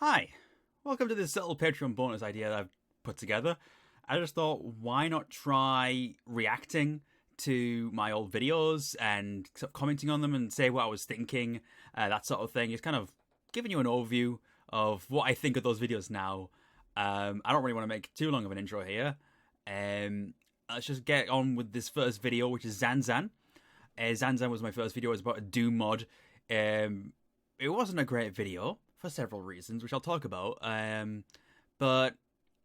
Hi, welcome to this little Patreon bonus idea that I've put together. I just thought, why not try reacting to my old videos and sort of commenting on them and say what I was thinking, that sort of thing. Just kind of giving you an overview of what I think of those videos now. I don't really want to make too long of an intro here. Let's just get on with this first video, which is ZanZan. ZanZan was my first video. It was about a Doom mod. It wasn't a great video for several reasons, which I'll talk about. But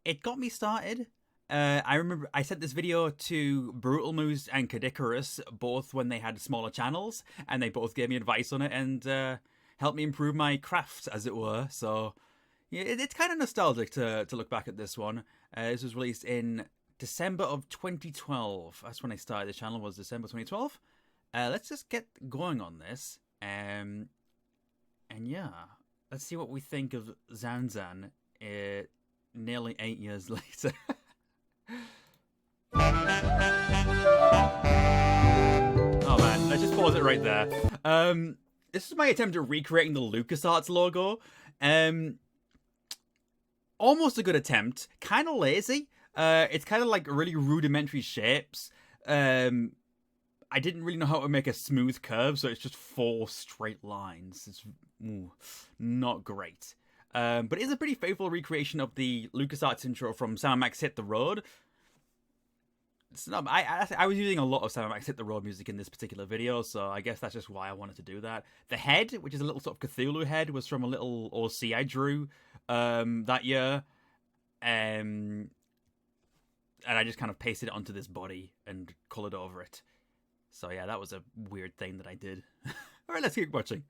it got me started. I remember I sent this video to Brutal Moose and Kadikarus, both when they had smaller channels, and they both gave me advice on it and helped me improve my craft, as it were. So yeah, it's kind of nostalgic to look back at this one. This was released in December of 2012. That's when I started the channel, was December 2012. Let's just get going on this. And yeah, let's see what we think of ZanZan nearly 8 years later. Oh man, let's just pause it right there. This is my attempt at recreating the LucasArts logo. Almost a good attempt. Kind of lazy. It's kind of like really rudimentary shapes. I didn't really know how to make a smooth curve, so it's just 4 straight lines. It's not great. But it is a pretty faithful recreation of the LucasArts intro from Sam & Max Hit the Road. It's not, I was using a lot of Sam & Max Hit the Road music in this particular video, so I guess that's just why I wanted to do that. The head, which is a little sort of Cthulhu head, was from a little OC I drew that year. And I just kind of pasted it onto this body and coloured over it. So yeah, that was a weird thing that I did. Alright, let's keep watching.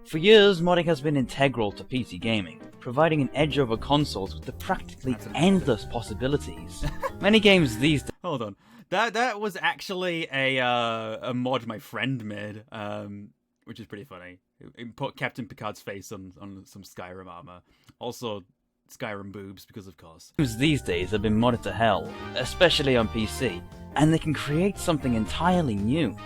For years, modding has been integral to PC gaming, providing an edge over consoles with the practically endless possibilities. Many games these days... Hold on. That was actually a mod my friend made, which is pretty funny. It put Captain Picard's face on some Skyrim armor. Also, Skyrim boobs, because of course. Games these days have been modded to hell, especially on PC, and they can create something entirely new.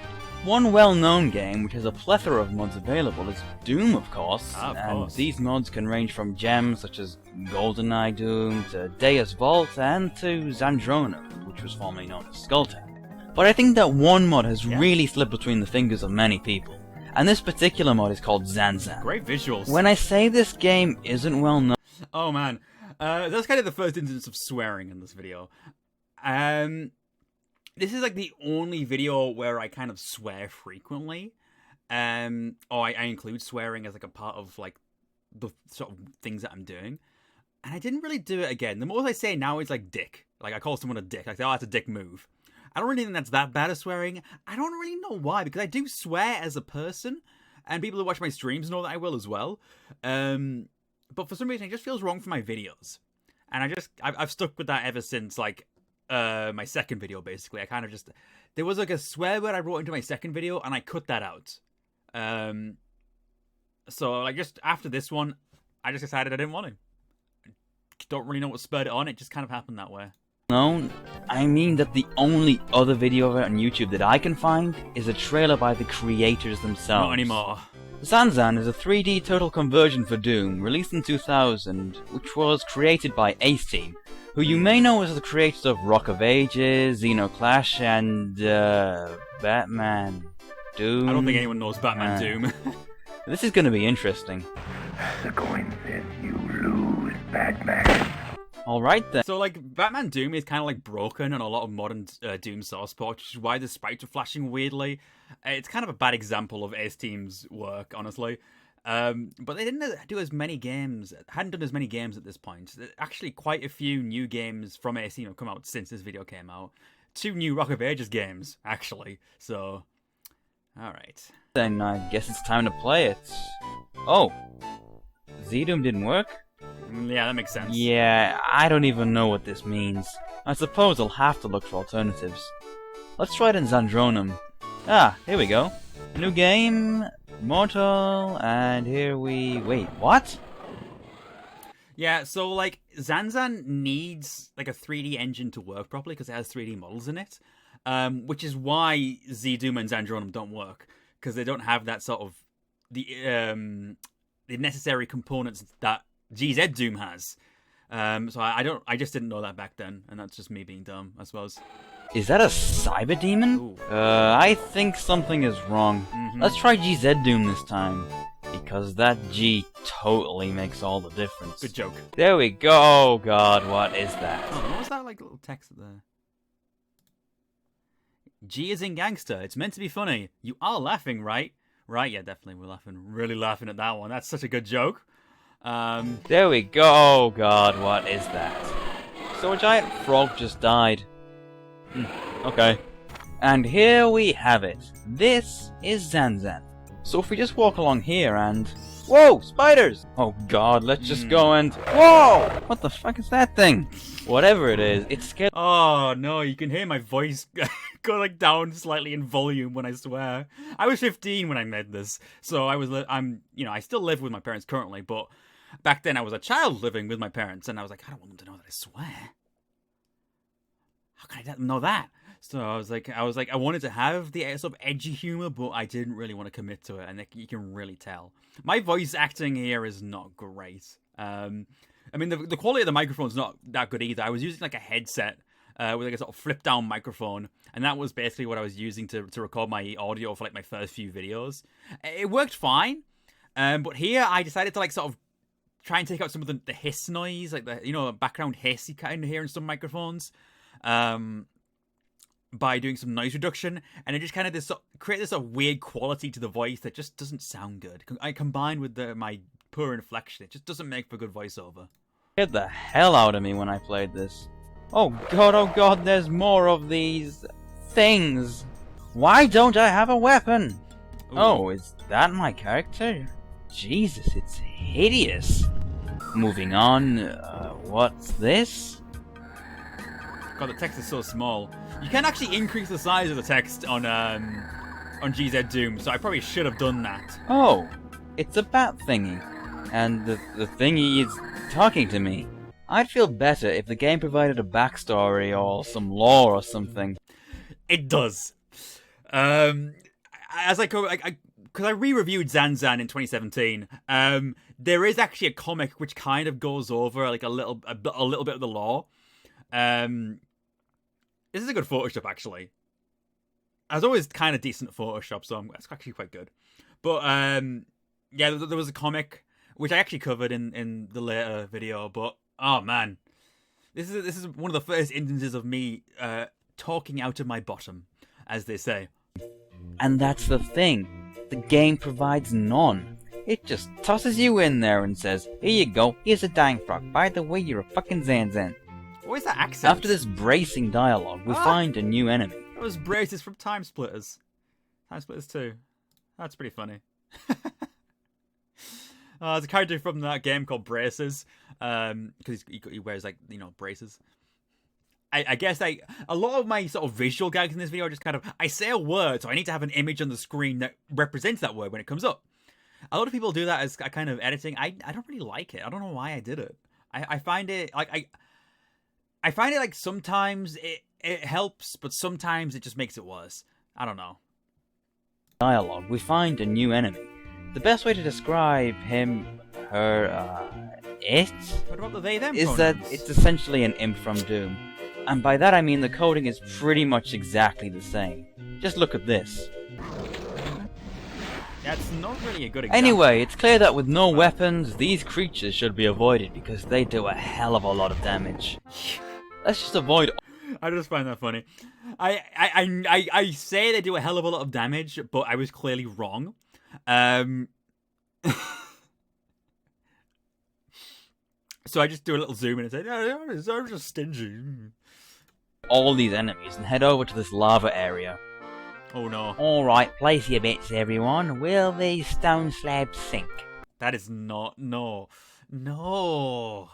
One well-known game which has a plethora of mods available is Doom, of course, and these mods can range from gems such as GoldenEye Doom to Deus Vault and to Zandronum, which was formerly known as Skulltap. But I think that one mod has really slipped between the fingers of many people, and this particular mod is called ZanZan. Great visuals. When I say this game isn't well known... Oh man, that's kind of the first instance of swearing in this video. This is like the only video where I kind of swear frequently. Or I include swearing as like a part of like the sort of things that I'm doing. And I didn't really do it again. The most I say now is like dick. Like I call someone a dick. I say, oh, that's a dick move. I don't really think that's that bad of swearing. I don't really know why, because I do swear as a person. And people who watch my streams know that I will as well. But for some reason, it just feels wrong for my videos. And I've stuck with that ever since, like, my second video, basically. I kind of just... There was, like, a swear word I wrote into my second video, and I cut that out. So, like, just after this one, I just decided I didn't want to. Don't really know what spurred it on. It just kind of happened that way. No, I mean that the only other video of it on YouTube that I can find is a trailer by the creators themselves. Not anymore. ZanZan is a 3D total conversion for Doom, released in 2000, which was created by Ace Team, who you may know as the creators of Rock of Ages, Xenoclash, and Batman Doom. I don't think anyone knows Batman Doom. This is going to be interesting. As the coin says, you lose, Batman. Alright then. So, like, Batman Doom is kind of, like, broken on a lot of modern Doom source ports, which is why the sprites are flashing weirdly. It's kind of a bad example of Ace Team's work, honestly. But they didn't do as many games, hadn't done as many games at this point. Actually, quite a few new games from Ace Team have come out since this video came out. 2 new Rock of Ages games, actually. So, alright. Then I guess it's time to play it. Oh, Z-Doom didn't work? Yeah, that makes sense. Yeah, I don't even know what this means. I suppose I'll have to look for alternatives. Let's try it in Zandronum. Ah, here we go. New game, Mortal, and here we... Wait, what? Yeah, so, like, ZanZan needs, like, a 3D engine to work properly because it has 3D models in it. Which is why Z-Doom and Zandronum don't work. Because they don't have that sort of... the necessary components that GZ Doom has. So I just didn't know that back then, and that's just me being dumb, I suppose. Is that a cyber demon? Ooh. I think something is wrong. Let's try GZ Doom this time. Because that G totally makes all the difference. Good joke. There we go. Oh god, what is that? Oh, what was that like little text there? G is in gangster. It's meant to be funny. You are laughing, right? Right, yeah, definitely. We're laughing. Really laughing at that one. That's such a good joke. There we go. Oh god, what is that? So a giant frog just died. Okay. And here we have it. This is ZanZan. So if we just walk along here and... Whoa! Spiders! Oh god, let's just go and... Whoa! What the fuck is that thing? Whatever it is, it's scared... Oh no, you can hear my voice go like down slightly in volume when I swear. I was 15 when I made this, so I still live with my parents currently, but back then I was a child living with my parents, and I was like, I don't want them to know that I swear. How can I let them know that? So I was like, I wanted to have the sort of edgy humor, but I didn't really want to commit to it, and you can really tell. My voice acting here is not great. I mean, the quality of the microphone's not that good either. I was using like a headset with like a sort of flip down microphone, and that was basically what I was using to record my audio for like my first few videos. It worked fine, but here I decided to like sort of try and take out some of the hiss noise, like the background hiss you kind of hear in some microphones. By doing some noise reduction, and it just kind of create this sort of weird quality to the voice that just doesn't sound good. Combined with my poor inflection, it just doesn't make for good voiceover. Scared the hell out of me when I played this. Oh god, there's more of these things. Why don't I have a weapon? Ooh. Oh, is that my character? Jesus, it's hideous. Moving on, what's this? God, the text is so small. You can actually increase the size of the text on GZ Doom, so I probably should have done that. Oh, it's a bat thingy. And the thingy is talking to me. I'd feel better if the game provided a backstory or some lore or something. It does. Because I re-reviewed ZanZan in 2017. There is actually a comic which kind of goes over like a little bit of the lore. This is a good Photoshop, actually. I was always kind of decent at Photoshop, so it's actually quite good. But, yeah, there was a comic, which I actually covered in the later video, but, oh, man. This is one of the first instances of me talking out of my bottom, as they say. And that's the thing. The game provides none. It just tosses you in there and says, here you go, here's a dying frog. By the way, you're a fucking ZanZan. What is that accent? After this bracing dialogue, we find a new enemy. That was Braces from Time Splitters. Time Splitters 2. That's pretty funny. There's a character from that game called Braces. Because he wears, like, braces. I guess a lot of my sort of visual gags in this video are just kind of, I say a word, so I need to have an image on the screen that represents that word when it comes up. A lot of people do that as a kind of editing. I don't really like it. I don't know why I did it. I find it, like, I find it like sometimes it helps, but sometimes it just makes it worse. I don't know. Dialogue, we find a new enemy. The best way to describe him, her, it... What about the they-them is that it's essentially an imp from Doom. And by that I mean the coding is pretty much exactly the same. Just look at this. That's not really a good example. Anyway, it's clear that with no weapons, these creatures should be avoided because they do a hell of a lot of damage. Let's just avoid... I just find that funny. I say they do a hell of a lot of damage, but I was clearly wrong. So I just do a little zoom in and say, no, I'm just stingy. All these enemies and head over to this lava area. Oh no. Alright, place your bets everyone. Will these stone slabs sink? That is not... No. No.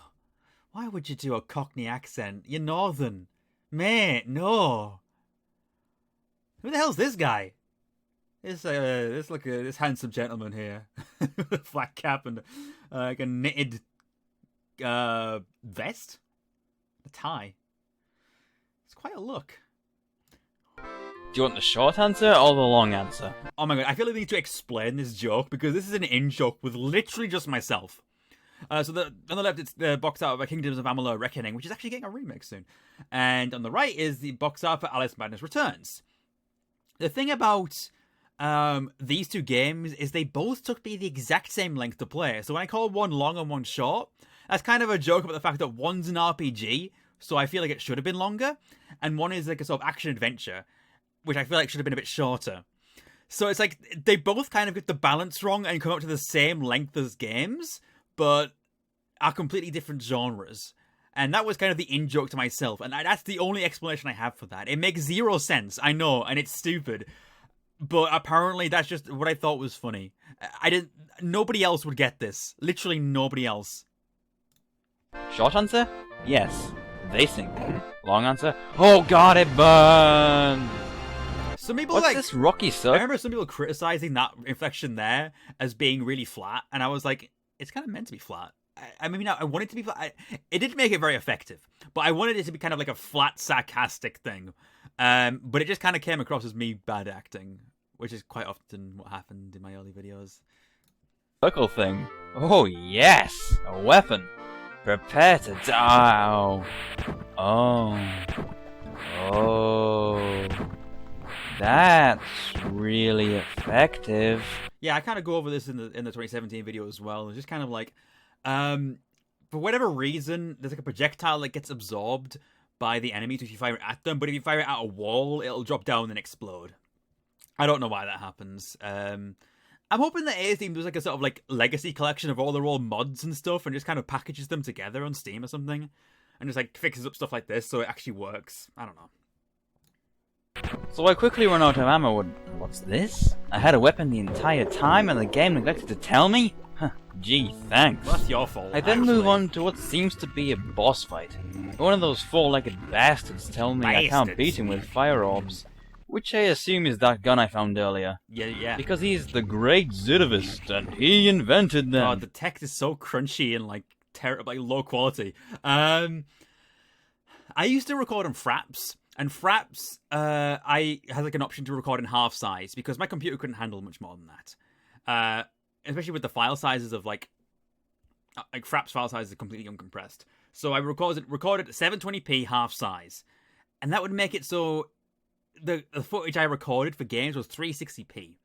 Why would you do a Cockney accent? You're northern. Mate, no. Who the hell's this guy? This handsome gentleman here. With a flat cap and like a knitted vest? A tie. It's quite a look. you want the short answer or the long answer? Oh my god, I feel like I need to explain this joke because this is an in-joke with literally just myself. On the left, it's the box art of Kingdoms of Amalur Reckoning, which is actually getting a remix soon. And on the right is the box art for Alice Madness Returns. The thing about these two games is they both took me the exact same length to play. So when I call one long and one short, that's kind of a joke about the fact that one's an RPG, so I feel like it should have been longer, and one is like a sort of action-adventure, which I feel like should have been a bit shorter. So it's like, they both kind of get the balance wrong and come up to the same length as games, but are completely different genres. And that was kind of the in-joke to myself, and that's the only explanation I have for that. It makes zero sense, I know, and it's stupid, but apparently that's just what I thought was funny. Nobody else would get this. Literally nobody else. Short answer? Yes. They sink. Long answer? Oh god, it burned! Some people What's this rocky suck? I remember some people criticizing that inflection there as being really flat, and I was like, it's kind of meant to be flat. I mean, I want it to be flat. It didn't make it very effective, but I wanted it to be kind of like a flat, sarcastic thing. But it just kind of came across as me bad acting, which is quite often what happened in my early videos. Circle thing. Oh yes! A weapon. Prepare to die. Oh. That's really effective. Yeah, I kind of go over this in the 2017 video as well. It's just kind of like, for whatever reason, there's like a projectile that gets absorbed by the enemies if you fire it at them, but if you fire it at a wall, it'll drop down and explode. I don't know why that happens. I'm hoping that A-Steam does like a sort of like legacy collection of all their old mods and stuff and just kind of packages them together on Steam or something. And just like fixes up stuff like this so it actually works. I don't know. So I quickly run out of ammo. What's this? I had a weapon the entire time and the game neglected to tell me? Huh, gee, thanks. Well, that's your fault. I then move on to what seems to be a boss fight. One of those four-legged bastards tell me I can't beat him with fire orbs. Which I assume is that gun I found earlier. Yeah. Because he's the great Zidovist, and he invented them. Oh, the text is so crunchy and like terrible, like low quality. I used to record on Fraps, and Fraps, I had like an option to record in half size because my computer couldn't handle much more than that. Especially with the file sizes of like Fraps file sizes are completely uncompressed. So I recorded at 720p half size, and that would make it so the footage I recorded for games was 360p,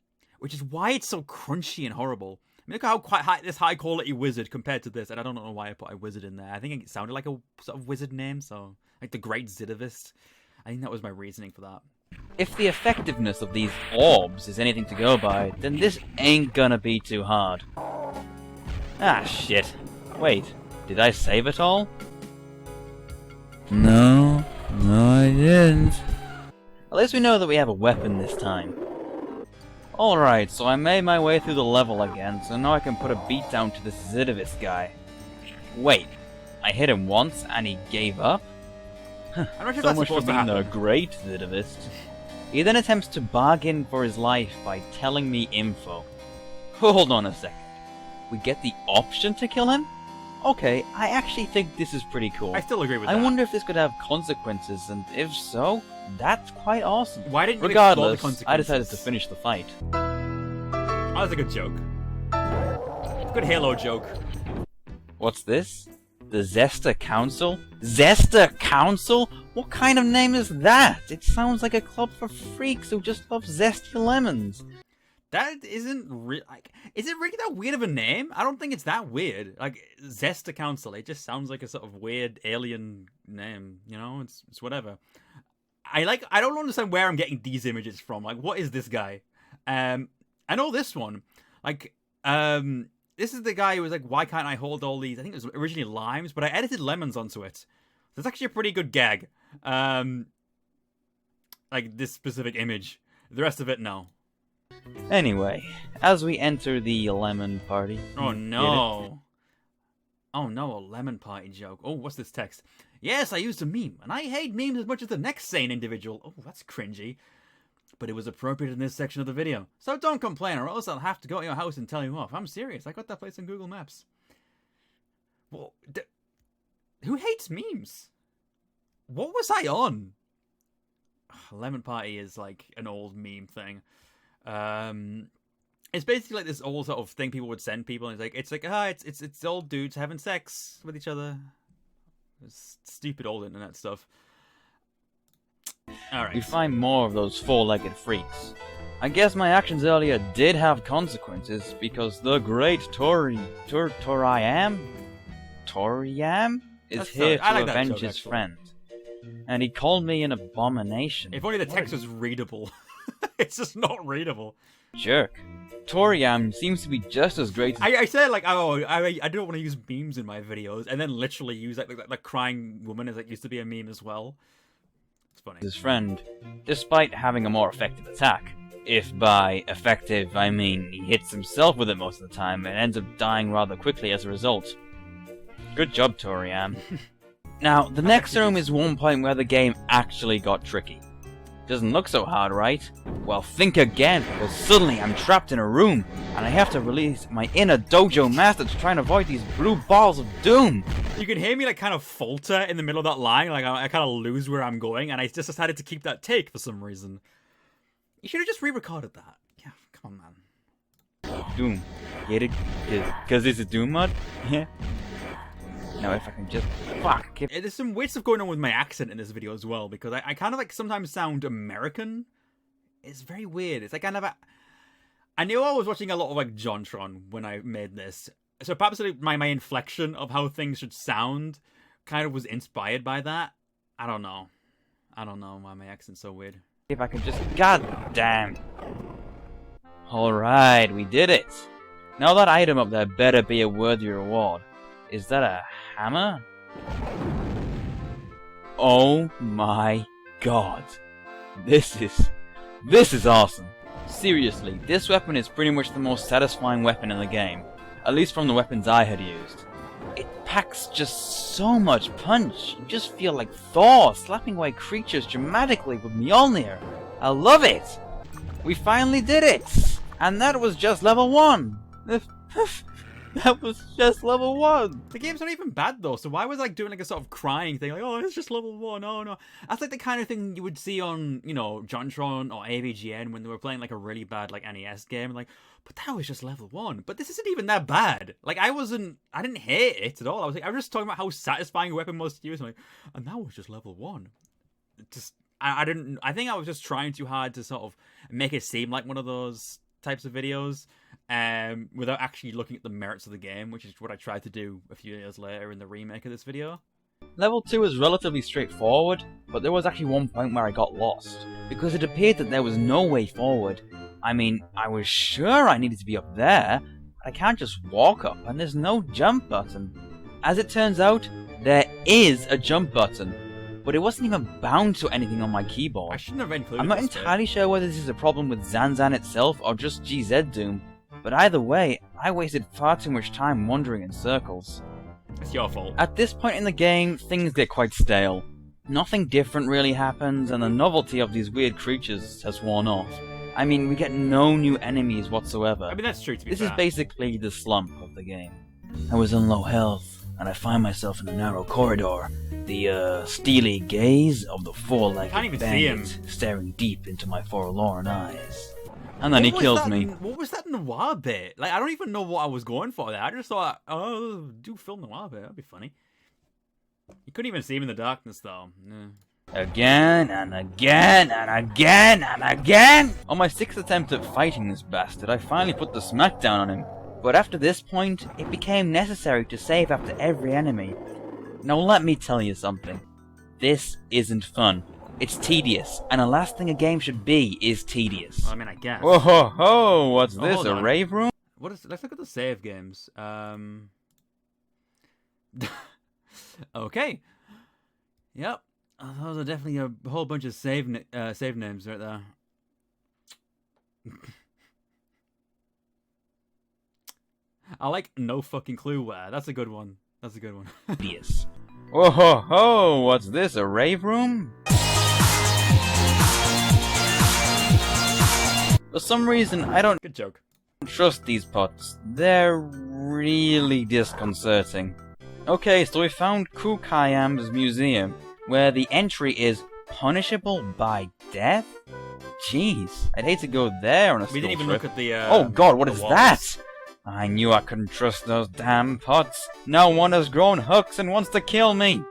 which is why it's so crunchy and horrible. I mean, look at how quite this high quality wizard compared to this, and I don't know why I put a wizard in there. I think it sounded like a sort of wizard name, so like the Great Zidovist. I think that was my reasoning for that. If the effectiveness of these orbs is anything to go by, then this ain't gonna be too hard. Ah, shit. Wait, did I save it all? No, I didn't. At least we know that we have a weapon this time. Alright, so I made my way through the level again, so now I can put a beat down to this Zidovist guy. Wait, I hit him once and he gave up? I'm not sure So that's much for supposed to being happen. a great Zidovist. He then attempts to bargain for his life by telling me info. Hold on a second. We get the option to kill him? Okay, I actually think this is pretty cool. I still agree with that. I wonder if this could have consequences, and if so, that's quite awesome. Why didn't you explore the Regardless, consequences? I decided to finish the fight. Oh, that's a good joke. Good Halo joke. What's this? The Zesta Council? Zesta Council? What kind of name is that? It sounds like a club for freaks who just love zesty lemons. That isn't like. Is it really that weird of a name? I don't think it's that weird. Like Zesta Council, it just sounds like a sort of weird alien name. You know, it's whatever. I don't understand where I'm getting these images from. Like, what is this guy? I know this one. Like, this is the guy who was like, why can't I hold all these? I think it was originally limes, but I edited lemons onto it. That's actually a pretty good gag. Like this specific image. The rest of it, no. Anyway, as we enter the lemon party... Oh no. Oh no, a lemon party joke. Oh, what's this text? Yes, I used a meme, and I hate memes as much as the next sane individual. Oh, that's cringy. But it was appropriate in this section of the video. So don't complain, or else I'll have to go to your house and tell you off. I'm serious, I got that place on Google Maps. Well, who hates memes? What was I on? Lemon Party is like an old meme thing. It's basically like this old sort of thing people would send people, and it's like it's old dudes having sex with each other. It's stupid old internet stuff. All right. We find more of those four-legged freaks. I guess my actions earlier did have consequences because the great Toriam is here to avenge his friend. And he called me an abomination. If only the text was readable. It's just not readable. Jerk. Toriam seems to be just as great as... I said, like, I don't want to use memes in my videos, and then literally use, like crying woman as, like, used to be a meme as well. It's funny. His friend, despite having a more effective attack. If by effective, I mean he hits himself with it most of the time, and ends up dying rather quickly as a result. Good job, Toriam. Now, the next room is one point where the game actually got tricky. Doesn't look so hard, right? Well, think again, because suddenly I'm trapped in a room, and I have to release my inner dojo master to try and avoid these blue balls of doom. You can hear me like kind of falter in the middle of that line, like I kind of lose where I'm going, and I just decided to keep that take for some reason. You should have just re-recorded that. Yeah, come on, man. Doom. Get it? Because it's a Doom mod? Yeah. Now if I can just... Fuck. There's some weird stuff going on with my accent in this video as well, because I kind of like sometimes sound American. It's very weird. It's like I knew I was watching a lot of like JonTron when I made this. So perhaps like, my inflection of how things should sound kind of was inspired by that. I don't know. I don't know why my accent's so weird. If I could just... God damn. Alright, we did it. Now that item up there better be a worthy reward. Is that a hammer? Oh my god. This is awesome. Seriously, this weapon is pretty much the most satisfying weapon in the game. At least from the weapons I had used. It packs just so much punch. You just feel like Thor slapping away creatures dramatically with Mjolnir. I love it! We finally did it! And that was just level 1! That was just level 1! The game's not even bad though, so why was I doing like a sort of crying thing, like, oh, it's just level 1, oh no. That's like the kind of thing you would see on, you know, JonTron or AVGN when they were playing like a really bad like NES game, like, but that was just level 1. But this isn't even that bad. Like, I didn't hate it at all. I was just talking about how satisfying a weapon was to use, and that was just level 1. I think I was just trying too hard to sort of make it seem like one of those types of videos, without actually looking at the merits of the game, which is what I tried to do a few years later in the remake of this video. Level 2 is relatively straightforward, but there was actually one point where I got lost, because it appeared that there was no way forward. I mean, I was sure I needed to be up there, but I can't just walk up, and there's no jump button. As it turns out, there is a jump button, but it wasn't even bound to anything on my keyboard. I shouldn't have included I'm not entirely sure whether this is a problem with ZanZan itself or just GZ Doom, but either way, I wasted far too much time wandering in circles. It's your fault. At this point in the game, things get quite stale. Nothing different really happens, and the novelty of these weird creatures has worn off. I mean, we get no new enemies whatsoever. I mean, that's true to be fair. This is basically the slump of the game. I was in low health, and I find myself in a narrow corridor. The steely gaze of the four-legged bandit staring deep into my forlorn eyes. And then he kills me. What was that noir bit? Like, I don't even know what I was going for there. I just thought, oh, do film noir bit. That'd be funny. You couldn't even see him in the darkness, though. Again and again and again and again! On my 6th attempt at fighting this bastard, I finally put the smackdown on him. But after this point, it became necessary to save after every enemy. Now let me tell you something. This isn't fun. It's tedious, and the last thing a game should be is tedious. Well, I mean, I guess. Whoa, ho, ho, what's this, a rave room? What is? Let's look at the save games. Okay. Yep. Those are definitely a whole bunch of save names right there. I like no fucking clue where. That's a good one. That's a good one. Tedious. Whoa, ho, ho, what's this, a rave room? For some reason, I don't Good joke. trust these pots. They're really disconcerting. Okay, so we found Kukayam's museum, where the entry is punishable by death? Jeez, I'd hate to go there on a We didn't even trip. look at the. Oh god, what the is walls. that? I knew I couldn't trust those damn pots. Now one has grown hooks and wants to kill me.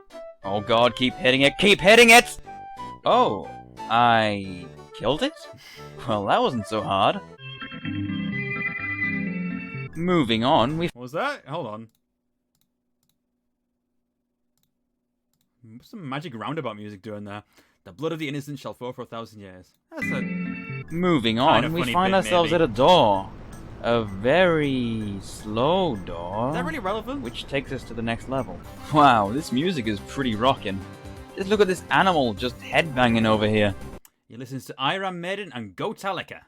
Oh god, keep hitting it, keep hitting it! Oh, I killed it? Well, that wasn't so hard. Moving on, we... What was that? Hold on. What's some magic roundabout music doing there? The blood of the innocent shall flow for 1,000 years. That's a... Moving Kind on, of we funny find bit, ourselves maybe. at a door. A very slow door. Is that really relevant? Which takes us to the next level. Wow, this music is pretty rockin'. Just look at this animal just headbanging over here. He listens to Iram Maiden and Gotalika.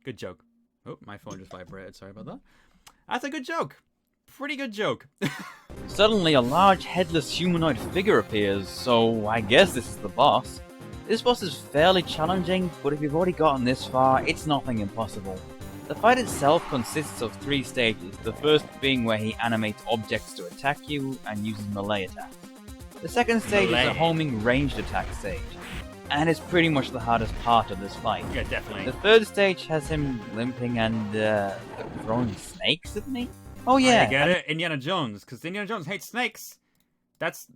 Good joke. Oh, my phone just vibrated. Sorry about that. That's a good joke. Pretty good joke. Suddenly, a large headless humanoid figure appears, so I guess this is the boss. This boss is fairly challenging, but if you've already gotten this far, it's nothing impossible. The fight itself consists of 3 stages, the first being where he animates objects to attack you and uses melee attacks. The second stage is a Melee. homing ranged attack stage, and it's pretty much the hardest part of this fight. Yeah, definitely. The third stage has him limping and throwing snakes at me? Oh yeah, I get it. Indiana Jones, because Indiana Jones hates snakes. That's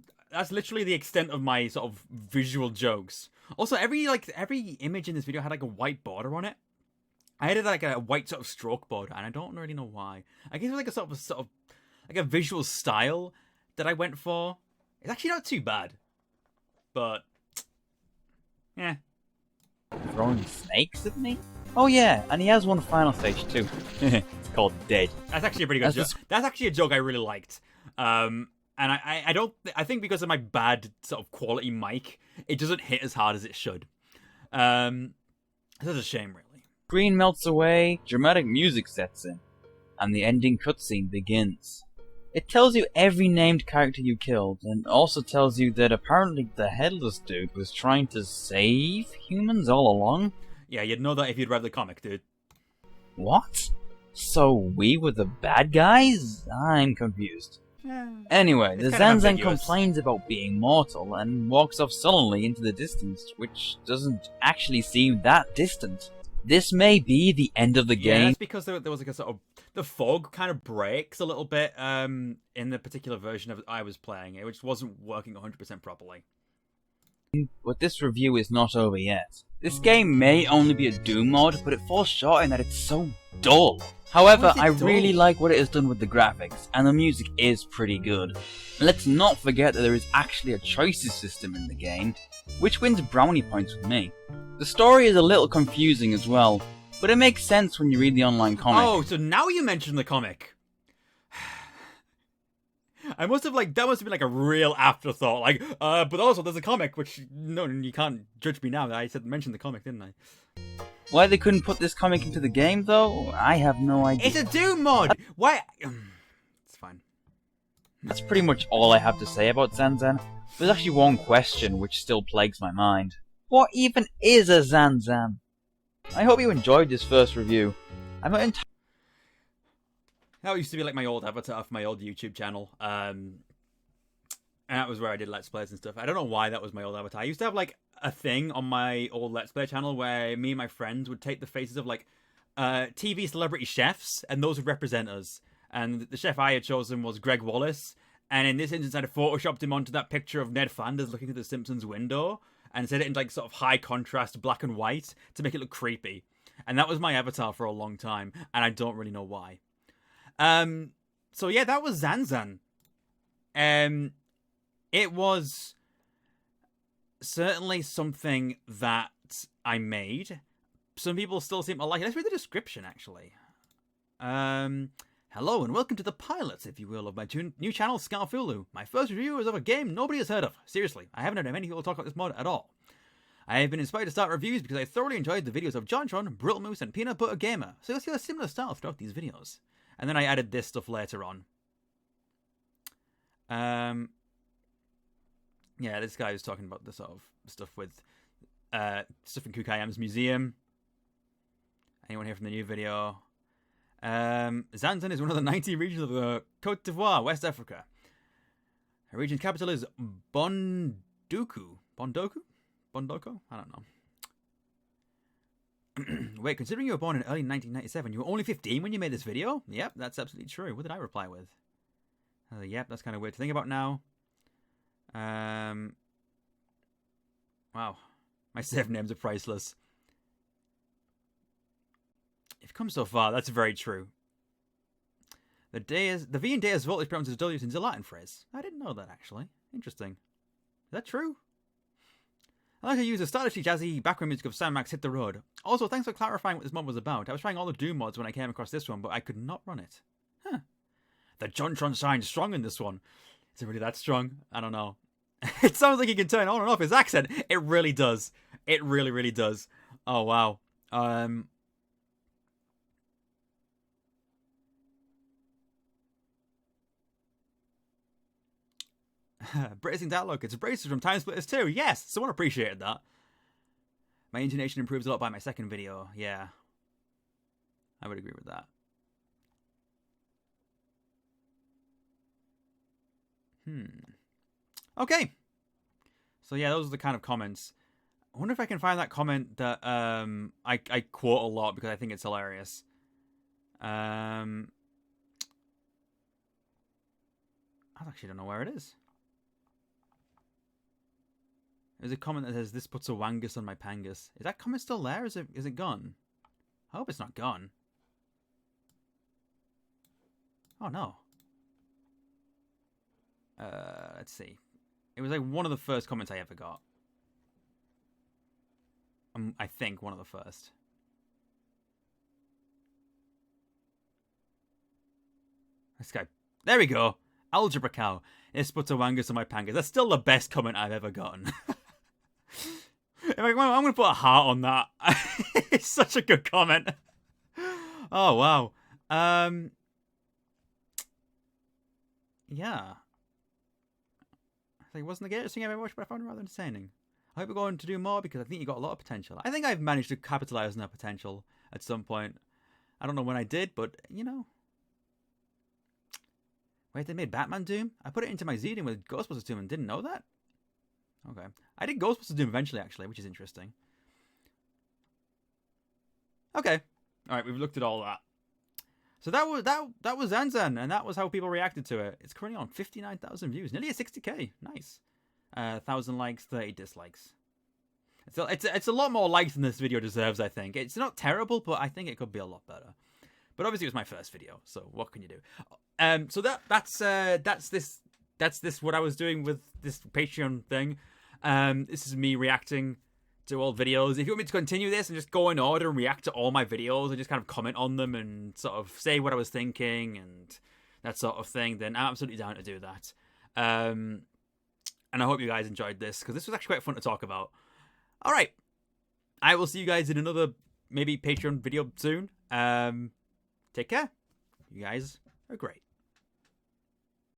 literally the extent of my sort of visual jokes. Also, every image in this video had like a white border on it. I had like a white sort of stroke border, and I don't really know why. I guess it was like a sort of like a visual style that I went for. It's actually not too bad, but yeah. throwing snakes at me? Oh yeah, and he has one final stage too. It's called Dead. That's actually a pretty good That's joke. That's actually a joke I really liked. And I think because of my bad sort of quality mic, it doesn't hit as hard as it should. That's a shame, really. Screen melts away, dramatic music sets in, and the ending cutscene begins. It tells you every named character you killed, and also tells you that apparently the headless dude was trying to save humans all along. Yeah, you'd know that if you'd read the comic, dude. What? So we were the bad guys? I'm confused. Anyway, the It's kind of ZanZan ambiguous. complains about being mortal and walks off sullenly into the distance, which doesn't actually seem that distant. This may be the end of the Yeah, game. that's because there was like a sort of the fog kind of breaks a little bit in the particular version of I was playing it, which wasn't working 100% properly. But this review is not over yet. This game may only be a Doom mod, but it falls short in that it's so dull. However, Why I is it really dull? like what it has done with the graphics, and the music is pretty good. Let's not forget that there is actually a choices system in the game, which wins brownie points with me. The story is a little confusing as well, but it makes sense when you read the online comic. Oh, so now you mentioned the comic. That must have been like a real afterthought. But also there's a comic, which no, you can't judge me now. I mentioned the comic, didn't I? Why they couldn't put this comic into the game, though, I have no idea. It's a Doom mod. Why? It's fine. That's pretty much all I have to say about ZanZan. There's actually one question which still plagues my mind. What even is a ZanZan? I hope you enjoyed this first review. I'm not entirely That used to be like my old avatar for my old YouTube channel. And that was where I did Let's Plays and stuff. I don't know why that was my old avatar. I used to have like a thing on my old Let's Play channel where me and my friends would take the faces of like TV celebrity chefs, and those would represent us. And the chef I had chosen was Greg Wallace. And in this instance, I'd photoshopped him onto that picture of Ned Flanders looking through the Simpsons window and set it in like sort of high contrast black and white to make it look creepy. And that was my avatar for a long time, and I don't really know why. So yeah, that was ZanZan. It was certainly something that I made. Some people still seem to like it. Let's read the description, actually. Hello and welcome to the pilot, if you will, of my new channel, Scarfulu. My first review is of a game nobody has heard of. Seriously, I haven't heard many people talk about this mod at all. I have been inspired to start reviews because I thoroughly enjoyed the videos of JonTron, Briltmoose, and Peanut Butter Gamer, so you'll see a similar style throughout these videos. And then I added this stuff later on. Yeah, this guy was talking about the sort of stuff with stuff in Kukayam's museum. Anyone here from the new video? ZanZan is one of the 90 regions of the Côte d'Ivoire, West Africa. Her region's capital is Bondoku. Bondoku? Bondoko? I don't know. Wait, considering you were born in early 1997, you were only 15 when you made this video? Yep, that's absolutely true. What did I reply with? Yep, that's kind of weird to think about now. Wow. My save names are priceless. You've come so far, that's very true. The V in Deus Vult is pronounced as W since a Latin phrase. I didn't know that, actually. Interesting. Is that true? I like to use the stylishly jazzy background music of Sam Max Hit the Road. Also, thanks for clarifying what this mod was about. I was trying all the Doom mods when I came across this one, but I could not run it. Huh. The Jontron shines strong in this one. Is it really that strong? I don't know. It sounds like he can turn on and off his accent. It really does. It really, really does. Oh, wow. Bracing dialogue. It's braces from Time Splitters too. Yes, someone appreciated that. My intonation improves a lot by my second video. Yeah, I would agree with that. Okay. So yeah, those are the kind of comments. I wonder if I can find that comment that I quote a lot because I think it's hilarious. I actually don't know where it is. There's a comment that says, "This puts a wangus on my pangus." Is that comment still there? Is it gone? I hope it's not gone. Oh no. Let's see. It was like one of the first comments I ever got. I think one of the first. This guy. There we go. Algebra cow. This puts a wangus on my pangus. That's still the best comment I've ever gotten. I'm going to put a heart on that. It's such a good comment. Oh, wow. Yeah. It wasn't the greatest thing I've ever watched, but I found it rather entertaining. I hope you're going to do more because I think you got a lot of potential. I think I've managed to capitalize on that potential at some point. I don't know when I did, but, you know. Wait, they made Batman Doom? I put it into my Zeding with Ghostbusters Doom and didn't know that? Okay. I did Ghostbusters Doom eventually, actually, which is interesting. Okay. Alright, we've looked at all that. So that was ZanZan, and that was how people reacted to it. It's currently on 59,000 views, nearly a 60k. Nice. 1,000 likes, 30 dislikes. It's a lot more likes than this video deserves, I think. It's not terrible, but I think it could be a lot better. But obviously it was my first video, so what can you do? So that's this what I was doing with this Patreon thing. This is me reacting to old videos. If you want me to continue this and just go in order and react to all my videos and just kind of comment on them and sort of say what I was thinking and that sort of thing, then I'm absolutely down to do that. And I hope you guys enjoyed this because this was actually quite fun to talk about. All right, I will see you guys in another maybe Patreon video soon. Take care. You guys are great.